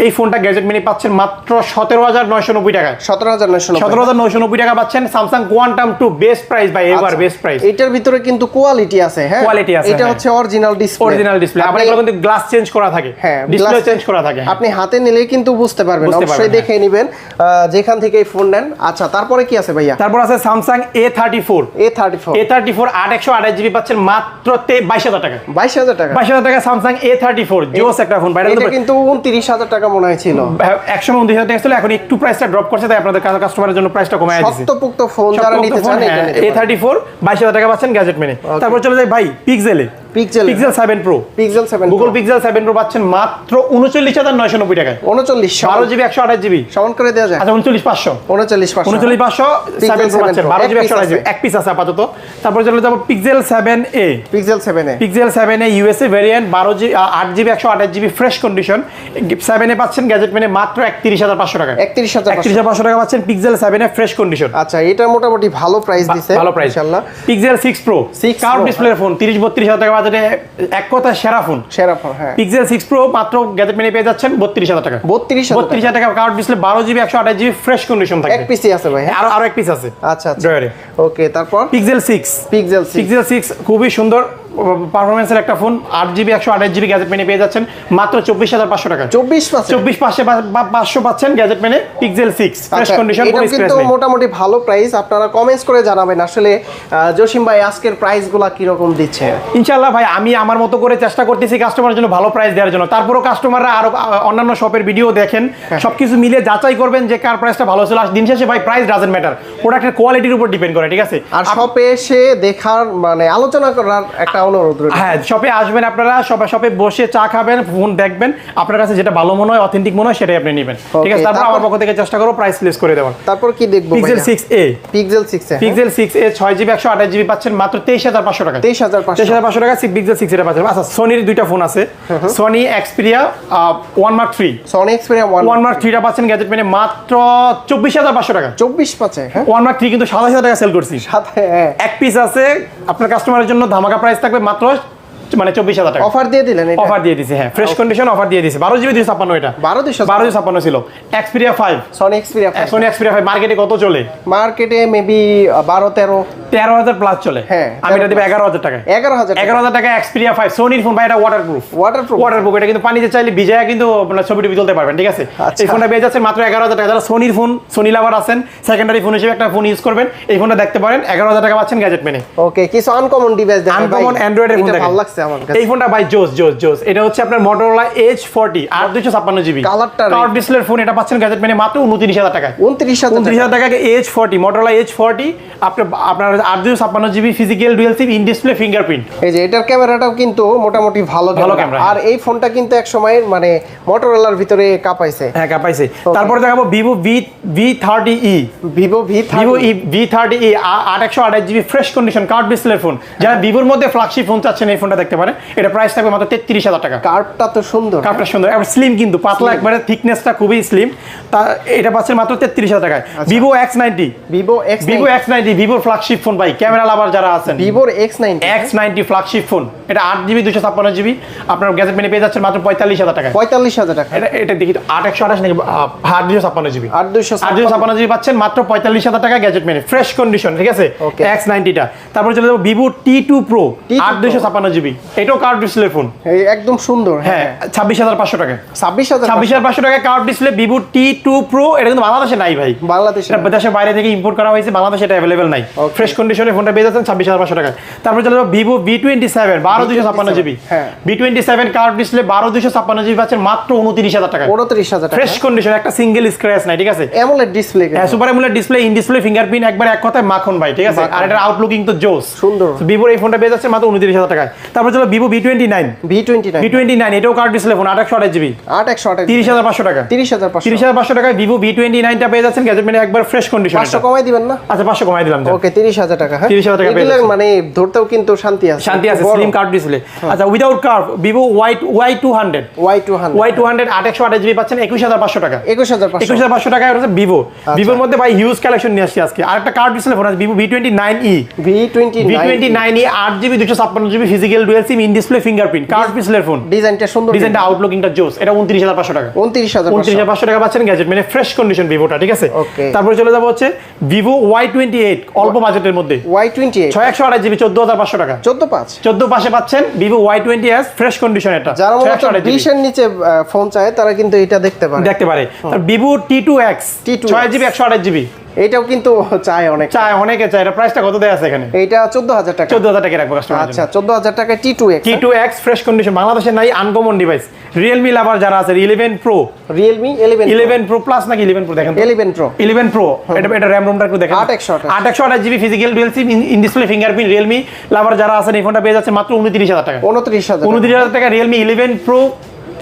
এই ফোনটা গ্যাজেট মিনি পাচ্ছেন মাত্র 17990 টাকায়। 17990 টাকা পাচ্ছেন Samsung Quantum 2 best price buy ever best price. এটার ভিতরে কিন্তু কোয়ালিটি আছে, হ্যাঁ কোয়ালিটি আছে, এটা হচ্ছে অরিজিনাল ডিসপ্লে। আবার এগুলো কিন্তু গ্লাস চেঞ্জ করা থাকে, ডিসপ্লে চেঞ্জ করা থাকে। আপনি হাতে নিলেই কিন্তু বুঝতে পারবেন, অবশ্যই দেখে নেবেন যেখান থেকে ফোন নেন। আচ্ছা, তারপরে কি আছে ভাইয়া? তারপর আছে স্যামসাং A34 828GB পাচ্ছেন মাত্র 22000 টাকা। 22000 টাকা স্যামসাং A34 জোস একটা ফোন। এটা কিন্তু 29000 টাকা মনে হয় ছিল, একসময় 29000 টাকা ছিল, এখন একটু প্রাইসটা ড্রপ করছে, তাই আপনাদের কাস্টমারের জন্য প্রাইসটা কমায় দিয়েছি। সত্যপুক্ত ফোন যারা নিতে চান এটা A34 22000 টাকা পাচ্ছেন গ্যাজেট মেনে। তারপর চলে যাই ভাই pixel 7 Pro, Google pixel 7 Pro পাচ্ছেন মাত্র 39990 টাকায়। 12GB 128GB সমান করে দেওয়া যায়। আচ্ছা 39500 39500 7 Pro পাচ্ছেন 12GB 128GB এক পিস আছে আপাতত। তারপর চলে যাব pixel 7a USA variant 8GB 128GB fresh condition 7a পাচ্ছেন গ্যাজেট মেনে মাত্র 31500 টাকা। 31500 টাকা পাচ্ছেন পিক্সেল 7a ফ্রেশ কন্ডিশন। আচ্ছা, এটা মোটামুটি ভালো প্রাইস দিছে, ভালো প্রাইস ইনশাআল্লাহ। পিক্সেল 6 Pro কার্ভ ডিসপ্লের ফোন 30-32 হাজার টাকা বাজেটে এক কথা সেরা ফোন। হ্যাঁ। পিক্সেল 6 প্রো মাত্র গ্যাজেট মেনে পেয়ে যাচ্ছেন 32000 টাকা। 32000 টাকা card display 12GB 128GB fresh condition থাকবে। এক পিসি আছে ভাই? আরো এক পিস আছে। আচ্ছা ওকে, তারপর পিক্সেল 6 খুবই সুন্দর পারফরম্যান্সের একটা ফোন। 8GB 128GB গ্যাজেট মেনে পেয়ে যাচ্ছেন মাত্র 24500 টাকা। 24500 পাচ্ছেন গ্যাজেট মেনে পিক্সেল 6 ফ্রেশ কন্ডিশন। এটা কিন্তু মোটামুটি ভালো প্রাইস। আপনারা কমেন্টস করে জানাবেন আসলে জসিম ভাই আজকের প্রাইসগুলো কি রকম দিচ্ছে। ইনশাআল্লাহ ভাই, আমি আমার মতো করে চেষ্টা করতেছি কাস্টমারের জন্য ভালো প্রাইস দেওয়ার জন্য। তারপরও কাস্টমাররা আরো অন্যান্য শপের ভিডিও দেখেন, সবকিছু মিলে যাচাই করবেন যে কার প্রাইসটা ভালো ছিল। আর দিন শেষে ভাই প্রাইস ডাজন্ট ম্যাটার, প্রোডাক্টের কোয়ালিটির উপর ডিপেন্ড করে, ঠিক আছে? আর শপে এসে দেখার মানে আলোচনা করার একটা অনুরোধ রইল। হ্যাঁ, শপে আসবেন আপনারা, শপে বসে চা খাবেন, ফোন দেখবেন, আপনার কাছে যেটা ভালো মনে হয়, অথেন্টিক মনে হয় সেটাই আপনি নেবেন, ঠিক আছে? তারপর আমার পক্ষ থেকে চেষ্টা করব প্রাইস লেস করে দেওয়ার। তারপর কি দেখবো? Pixel 6a pixel 6a 6GB 128GB পাচ্ছেন মাত্র 23500 টাকা। 23500 টাকা পিক্সেল 6 এর পাচ্ছেন। আচ্ছা, সোনির দুইটা ফোন আছে, Sony Xperia 1 Mark 3। Sony Xperia 1 Mark 3 টা পাচ্ছেন গ্যাজেট মেনে মাত্র 24500 টাকা। 24 পাচ্ছে। হ্যাঁ, 1 Mark 3 কিন্তু 27000 টাকা সেল করছি। এক পিস আছে, আপনার কাস্টমারের জন্য ধামাকা প্রাইস থাকবে মাত্র মানে 24000 টাকা। অফার দিয়ে দিলেন? অফার দিয়ে দিয়েছি, হ্যাঁ, ফ্রেশ কন্ডিশন অফার দিয়ে দিয়েছি। 12GB 256 এটা 12256 ছিল। এক্সপিরিয়া 5, সনি এক্সপিরিয়া 5 মার্কেটে কত চলে? মার্কেটে মেবি 13000 প্লাস চলে। হ্যাঁ, আমি এটা দেব 11000 টাকা। 11000 টাকা এক্সপিরিয়া 5 সোনির ফোন ভাই। এটা ওয়াটারপ্রুফ এটা কিন্তু পানিতে চাইলে ভিজায়া কিন্তু আপনারা ছবি টবি তুলতে পারবেন, ঠিক আছে? এই ফোনটা পেয়ে যাচ্ছেন মাত্র 11000 টাকা। যারা সোনির ফোন, সোনি লাভার আছেন, সেকেন্ডারি ফোন হিসেবে একটা ফোন ইউজ করবেন, এই ফোনটা দেখতে পারেন। 11000 টাকা পাচ্ছেন গ্যাজেট মেনে। ওকে, কিছু আনকমন ডিভাইস দেখেন, আনকমন অ্যান্ড্রয়েডের ফোন দেখেন, ভালো লাগছে আমার কাছে। এই ফোনটা ভাই জোস। এটা হচ্ছে আপনার Motorola Edge 40 8256GB কার্ভ ডিসপ্লের ফোন। এটা পাচ্ছেন গ্যাজেট মেনে মাত্র 29000 টাকা। 29000 টাকায় Edge 40 Motorola Edge 40 আপনার 8256GB physical dual SIM in display fingerprint. এই যে এটার ক্যামেরাটাও কিন্তু মোটামুটি ভালো ক্যামেরা। আর এই ফোনটা কিন্তু এক সময় মানে Motorola-র ভিতরে কাঁপাইছে। হ্যাঁ, কাঁপাইছে। তারপরে দেখাবো Vivo V30e V30e 8128GB fresh condition curve ডিসপ্লের ফোন। যারা ভিভোর মধ্যে ফ্ল্যাগশিপ ফোন চাচ্ছেন এই ফোনটা দেখতে পারেন। এটা প্রাইস থাকবে মাত্র 33000 টাকা। কার্ভটা তো সুন্দর, কার্ভটা সুন্দর, এবং স্লিম কিন্তু পাতলা একবারে, থিকনেসটা খুবই স্লিম। তা এটা পাচ্ছেন মাত্র 33000 টাকায়। Vivo X90 ভিভোর ফ্ল্যাগশিপ ফোন ভাই, ক্যামেরা লাভার যারা আছেন, Vivo X90 ফ্ল্যাগশিপ ফোন। এটা 8GB 256GB আপনার গ্যাজেট মেনে পেয়ে যাচ্ছেন মাত্র 45000 টাকা। 45000 টাকা। এটা দেখি 8128 নাকি 8256GB 8256GB পাচ্ছেন মাত্র 45000 টাকা গ্যাজেট মেনে ফ্রেশ কন্ডিশন, ঠিক আছে? X90 টা। তারপর চলে যাবো Vivo T2 Pro 8256GB, এটাও কার্ভ ডিসপ্লে ফোন, একদম সুন্দর। হ্যাঁ, 26500 টাকা। 26500 টাকা curve display Vivo T2 Pro। এটা কিন্তু বাংলাদেশে নাই ভাই, দেশের বাইরে থেকে ইম্পোর্ট করা হয়েছে, বাংলাদেশে এটা अवेलेबल নাই। ফ্রেশ কন্ডিশনে ফোনটা পেয়ে যাচ্ছেন 26500 টাকা। তারপর চলে যাবো Vivo V27 12256GB V27 curve display 12256GB পাচ্ছেন মাত্র 29000 টাকা। 29000 টাকা ফ্রেশ কন্ডিশন, একটা সিঙ্গেল স্ক্র্যাচ নাই, ঠিক আছে? অ্যামোলেড ডিসপ্লে, হ্যাঁ, super AMOLED display, in display fingerprint, একবার এক কথায় মাখন ভাই, ঠিক আছে? আর এটার আউটলুকিং তো জোস, সুন্দর। Vivo এই ফোনটা পেয়ে যাচ্ছে মাত্র 29000 টাকায়। তারপর চলো Vivo V29 এটাও কার্ভ ডিসপ্লে ফোন 8128GB 30500 টাকা। 30500 টাকায় Vivo V29 টা পেয়ে যাচ্ছেন গ্যাজেট মেনে একবার ফ্রেশ কন্ডিশন। 500 কমাই দিবেন না? আচ্ছা, 500 কমাই দিলাম। ওকে, 30000 টাকা। হ্যাঁ, 30000 টাকা পেয়ে যাচ্ছেন, মানে ধরতেও কিন্তু শান্তি আছে, স্লিম কার্ভ ডিসপ্লে। আচ্ছা, without curve Vivo Y200 8128GB পাচ্ছেন 21500 টাকা। 21500 টাকায় হচ্ছে Vivo। Vivoর মধ্যে ভাই হিউজ কালেকশন নিয়ে আসছি আজকে। আরেকটা কার্ভ ডিসপ্লে ফোন আছে Vivo V29e 8GB 256GB physical dual SIM in display fingerprint curve ডিসপ্লের ফোন। ডিজাইনটা সুন্দর, ডিজাইনটা আউটলুকিংটা জোস। এটা 29500 টাকা। 29500 টাকা পাচ্ছেন গ্যাজেট মানে ফ্রেশ কন্ডিশন Vivoটা, ঠিক আছে? তারপরে চলে যাবো হচ্ছে Vivo Y28 অল্প বাজেটের মধ্যে। Y28 6128GB 14500 টাকা। 14500 পাচ্ছেন Vivo Y20s ফ্রেশ কন্ডিশন। এটা যারা মূলত 20 এর নিচে ফোন চায় তারা কিন্তু এটা দেখতে পারে। আর Vivo T2X 6GB 128GB এটাও কিন্তু অনেকে চায়। এটা প্রাইসটা কত দেয়া আছে এখানে? এটা 14000 টাকা। 14000 টাকা রাখবো কাস্টমার। আচ্ছা, 14000 টাকা T2X ফ্রেশ কন্ডিশন, বাংলাদেশে নাই, আনকমন ডিভাইস। Realme লাভার যারা আছে, Realme Pro প্লাস নাকি 11 Pro দেখেন। 11 Pro এটা RAM রোমটা একটু দেখেন। 8128GB physical dual SIM in display fingerprint. Realme লাভার যারা আছেন এই ফোনটা পেয়ে যাচ্ছে মাত্র 29000 টাকা। 29000 টাকা Realme 11 Pro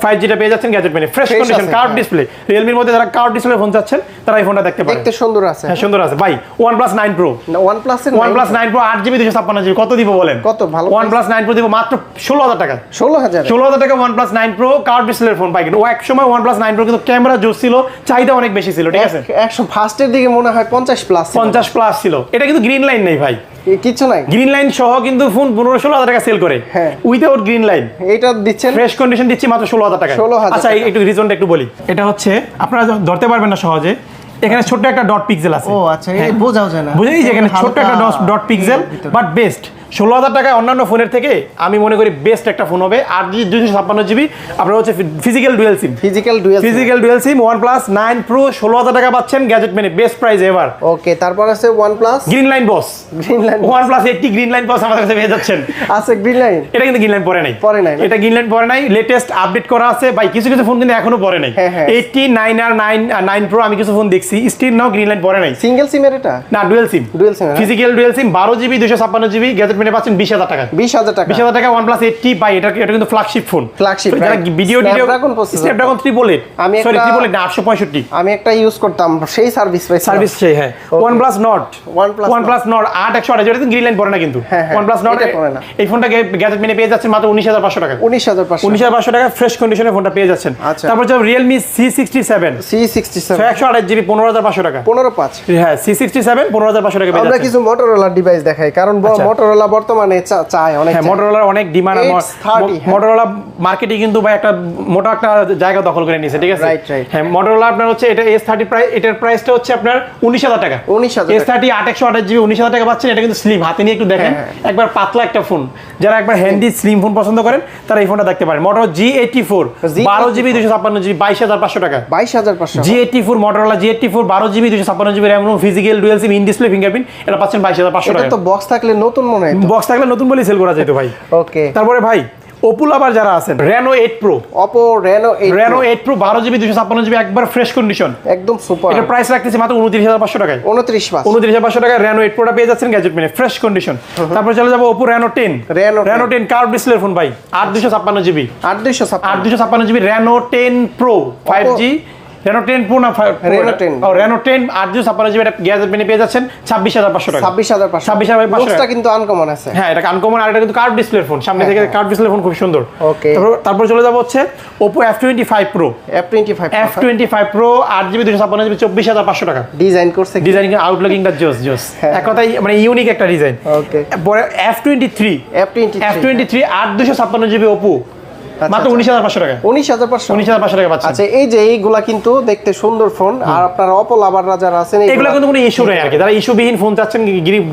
5G টা পেয়ে যাচ্ছেন গ্যাজেট মেনে fresh condition curve display. Realme এর মধ্যে যারা কার্ভ ডিসপ্লে ফোন চাচ্ছেন তারা এই ফোনটা দেখতে পারেন। দেখতে সুন্দর আছে। হ্যাঁ, সুন্দর আছে ভাই। OnePlus 9 Pro OnePlus 9 Pro 8GB 256GB কত দিব বলেন? কত ভালো? OnePlus 9 Pro দিব মাত্র 16000 টাকা। 16000 টাকা OnePlus 9 Pro কার্ভ ডিসপ্লের ফোন পাই। কিন্তু এক সময় OnePlus 9 Pro কিন্তু ক্যামেরা জোস ছিল, চাহিদা অনেক বেশি ছিল, ঠিক আছে? 100 ফার্স্টের দিকে মনে হয় 50 প্লাস ছিল। এটা কিন্তু গ্রিন লাইন নেই ভাই, কিছু নাই, গ্রিন লাইন সহ কিন্তু ফোন 15-16 হাজার টাকা সেল করে, হ্যাঁ উইদাউট গ্রিন লাইন এটা দিচ্ছেন ফ্রেশ কন্ডিশন দিচ্ছি মাত্র 16,000 টাকা। 16,000 আচ্ছা একটু রিজনটা একটু বলি, এটা হচ্ছে আপনারা ধরতে পারবেন না সহজে, এখানে ছোট্ট একটা ডট পিক্সেল আছে। ও আচ্ছা, এই বোঝাও যায় না, বুঝেই যে এখানে ছোট্ট একটা ডট পিক্সেল, বাট বেস্ট 16,000 টাকায় অন্যান্য ফোনের থেকে আমি মনে করি বেস্ট একটা ফোন হবে। আর 256 জিবি আপনার হচ্ছে physical dual SIM, physical dual SIM OnePlus 9 Pro 16,000 টাকা পাচ্ছেন গ্যাজেট মেনে, বেস্ট প্রাইস এভার। ওকে, তারপর আছে OnePlus গ্রিন লাইন বস, OnePlus 80 গ্রিন লাইন বস আমাদের কাছে পেয়ে যাচ্ছেন। আছে গ্রিন লাইন, এটা কিন্তু গ্রিন লাইন পরে নাই, এটা গ্রিন লাইন পরে নাই, লেটেস্ট আপডেট করা আছে ভাই। কিছু কিছু ফোন কিন্তু এখনো পরে নাই, 80 9 আর 9 Pro আমি কিছু ফোন দেখছি স্টিল নাও গ্রিন লাইন পরে নাই। সিঙ্গেল সিমের এটা না, dual SIM, physical dual SIM 12GB 256GB gadget মেনে পাচ্ছেন 20,000 টাকা। 20,000 টাকা, 20,000 টাকা OnePlus 80 ভাই, এটা কিন্তু ফ্ল্যাগশিপ ফোন, যারা ভিডিও Snapdragon 888 আমি সরি একটা 888 না 865 আমি একটা ইউজ করতাম, সেই সার্ভিস সেই হ্যাঁ। OnePlus Nord 8 যেটা গ্রিন লাইন পড়ে না কিন্তু, OnePlus Nord এই ফোনটা গ্যাজেট মেনে পেয়ে যাচ্ছেন মাত্র 19,500 টাকা। 19,500 টাকা ফ্রেশ কন্ডিশনে ফোনটা পেয়ে যাচ্ছেন। তারপর যে Realme C67 128GB 15,500 টাকা, 15,500 হ্যাঁ C67 15,500 টাকা পেয়ে যাচ্ছেন। আমরা কিছু Motorola ডিভাইস দেখাই, কারণ Motorola বর্তমানে চায় অনেক, হ্যাঁ Motorola অনেক ডিমান্ড, Motorola মার্কেটে কিন্তু ভাই একটা মোটা একটা জায়গা দখল করে নিয়েছে, ঠিক আছে। হ্যাঁ Motorola আপনার হচ্ছে এটা S30 প্রাইস, এটার প্রাইসটা হচ্ছে আপনার 19,000 টাকা। S30 828GB 19,000 টাকা পাচ্ছেন। এটা কিন্তু স্লিম, হাতে নিয়ে একটু দেখেন, একবার পাতলা একটা ফোন, যারা একবার হ্যান্ডি স্লিম ফোন পছন্দ করেন তারা এই ফোনটা দেখতে পারেন। Motorola G84 12GB 256GB 22,500 টাকা। 22,500 G84 Motorola G84 12GB 256GB RAM এবং physical dual SIM in display fingerprint, এটা পাচ্ছেন 22,500 টাকা। এটা তো বক্স থাকলে নতুন মনে হয়, বক্স থাকলে নতুন বলেই সেল করা যেত ভাই। ওকে, তারপরে ভাই Oppo লাভার যারা আছেন, Reno 8 Pro, Oppo Reno 8 Pro 12GB 256GB একবার ফ্রেশ কন্ডিশন, একদম সুপার। এটা প্রাইস রাখতেছি মাত্র 29,500 টাকায়। 29,500 টাকায় Reno 8 Proটা পেয়ে যাচ্ছেন গ্যাজেট মেনে ফ্রেশ কন্ডিশন। তারপর চলে যাব Oppo Reno 10 curve display phone ভাই, 8 256GB Reno 10 Pro 5G, Reno 10 Pro না Reno 10 8 এটা গ্যাজেট মেনে পেয়ে যাচ্ছেন 26,500 টাকা। 26,500 এটা কিন্তু আনকমন আছে, হ্যাঁ এটা আনকমন, আর এটা কিন্তু কার্ভ ডিসপ্লে ফোন, সামনে থেকে কার্ভ ডিসপ্লে ফোন খুব সুন্দর। ওকে, তারপর চলে যাব হচ্ছে Oppo F25 Pro 8GB 256GB 24,500 টাকা। ডিজাইন করছে, ডিজাইনিং আউটলুকিংটা জোস এক কথাই মানে ইউনিক একটা ডিজাইন। ওকে, পরে F23 8 256GB Oppo মাত্র 19,500 টাকা। 19,500 টাকা পাচ্ছেন। আচ্ছা, এই যে এইগুলা কিন্তু দেখতে সুন্দর ফোন, আর আপনারা Oppo লাভাররা যারা আছেন এগুলা কিন্তু কোনো ইস্যু নেই আর কি, যারা ইস্যুবিহীন ফোন চাচ্ছেন,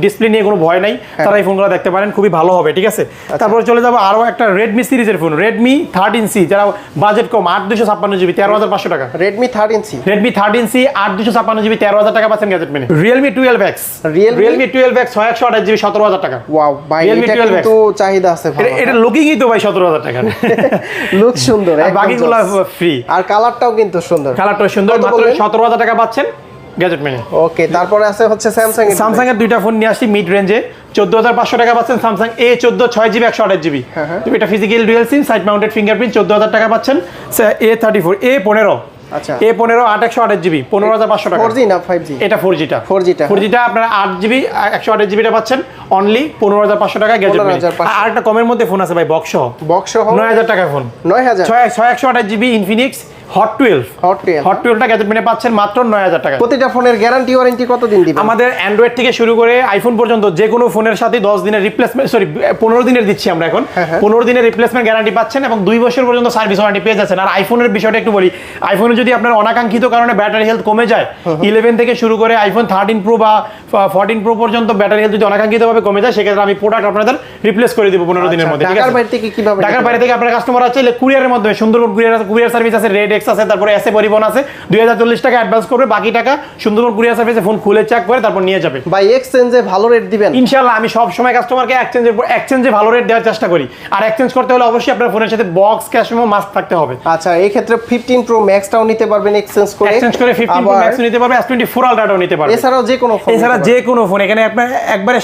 ডিসপ্লে নিয়ে কোনো ভয় নাই, তারা এই ফোনগুলো দেখতে পারেন, খুবই ভালো হবে, ঠিক আছে। তারপর চলে যাব আরো একটা Redmi সিরিজের ফোন, Redmi 13C, যারা বাজেট কম 8 256GB 13,500 টাকা। Redmi 13C 8 256GB 13,000 টাকা পাচ্ছেন গ্যাজেট মেনে। Realme 12X 628GB 17,000 টাকা। ওয়াও ভাই, এটা কিন্তু চাহিদা আছে ভালো, এটা লুকিংই তো ভাই 17,000 টাকা, লুক সুন্দর, বাকিগুলো ফ্রি, আর কালারটাও কিন্তু সুন্দর, মাত্র 17,000 টাকা পাচ্ছেন গ্যাজেট মেনে। ওকে, তারপরে আছে হচ্ছে স্যামসাং এর দুইটা ফোন নিয়ে আসি মিড রেঞ্জে, 14,500 টাকা পাচ্ছেন Samsung A14 6GB 128GB, তো এটা physical dual SIM side mounted fingerprint 14,000 টাকা পাচ্ছেন। A34 A15 আচ্ছা, A15 8 128GB 15,500 টাকা। 4G না 5G? এটা 4Gটা আপনারা 8GB 128GBটা পাচ্ছেন অনলি 15,500 টাকা গ্যাজেট মেনে। আর একটা কমের মধ্যে ফোন আছে ভাই, বক্স সহ 9,000 টাকা ফোন, 9,000 128GB Infinix Hot 12টা গ্যাজেট মেনে পাচ্ছেন মাত্র 9,000 টাকা। প্রতিটা ফোনের গ্যারান্টি ওয়ারেন্টি কতদিন দিবেন? আমাদের অ্যান্ড্রয়েড থেকে শুরু করে আইফোন পর্যন্ত যে কোনো ফোনের সাথে 10 দিনের রিপ্লেসমেন্ট 15 দিনের দিচ্ছি আমরা এখন, 15 দিনের রিপ্লেসমেন্ট গ্যারান্টি পাচ্ছেন এবং 2 বছর পর্যন্ত সার্ভিস ওয়ারেন্টি পেয়ে যাচ্ছেন। আর আইফোনের বিষয়টা একটু বলি, আইফোনে যদি আপনার অনাকাঙ্ক্ষিত কারণে ব্যাটারি হেলথ কমে যায়, 11 থেকে শুরু করে আইফোন 13 Pro বা 14 Pro পর্যন্ত ব্যাটারি হেলথ যদি অনাকাঙ্ক্ষিতভাবে কমে যায়, সেক্ষেত্রে আমি প্রোডাক্ট আপনাদের রিপ্লেস করে দিব 15 দিনের মধ্যে। ঢাকার বাইরে থেকে কিভাবে? ঢাকার বাইরে থেকে আপনার কাস্টমার আছে কুরিয়ারের মাধ্যমে, সুন্দরবন কুরিয়ার সার্ভিস আছে, রেড এক্স আছে, তারপরে এসএ পরিবহন আছে, 2040 টাকা অ্যাডভান্স করবে, বাকি টাকা সুন্দরবন কুরিয়ার সার্ভিসে ফোন খুলে চেক করে তারপর নিয়ে যাবে। ভাই এক্সচেঞ্জে ভালো রেট দিবেন ইনশাআল্লাহ। আমি সব সময় কাস্টমারকে এক্সচেঞ্জে ভালো রেট দেওয়ার চেষ্টা করি, আর এক্সচেঞ্জ করতে হলে অবশ্যই আপনার ফোনের সাথে বক্স ক্যাশ মেমো মাস্ট থাকতে হবে। আচ্ছা, এই ক্ষেত্রে 15 Pro Max টাও নিতে পারবেন এক্সচেঞ্জ করে 15 Pro Max নিতে পারবে, S24 Ultra নিতে পারবে, এছাড়াও যে কোনো ফোন এখানে আপনার একবারে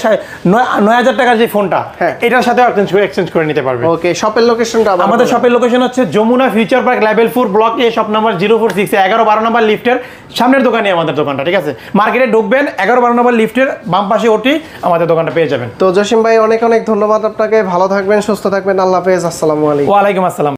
9,000 টাকার যে ফোনটা এটার সাথে এক্সচেঞ্জ করে নিতে পারবে। ওকে, শপের লোকেশনটা আমাদের শপের লোকেশন হচ্ছে Jamuna Future Park level 4 block A, shop number 046 11-12 নম্বর লিফটের সামনের দোকানে আমাদের দোকানটা, ঠিক আছে। মার্কেটে ঢুকবেন 11-12 নম্বর লিফটের বাম পাশে ওঠি আমাদের দোকানটা পেয়ে যাবেন। তো জসিম ভাই অনেক ধন্যবাদ আপনাকে, ভালো থাকবেন, সুস্থ থাকবেন, আল্লাহ হাফেজ, আসসালামু আলাইকুম। ওয়া আলাইকুম আসসালাম।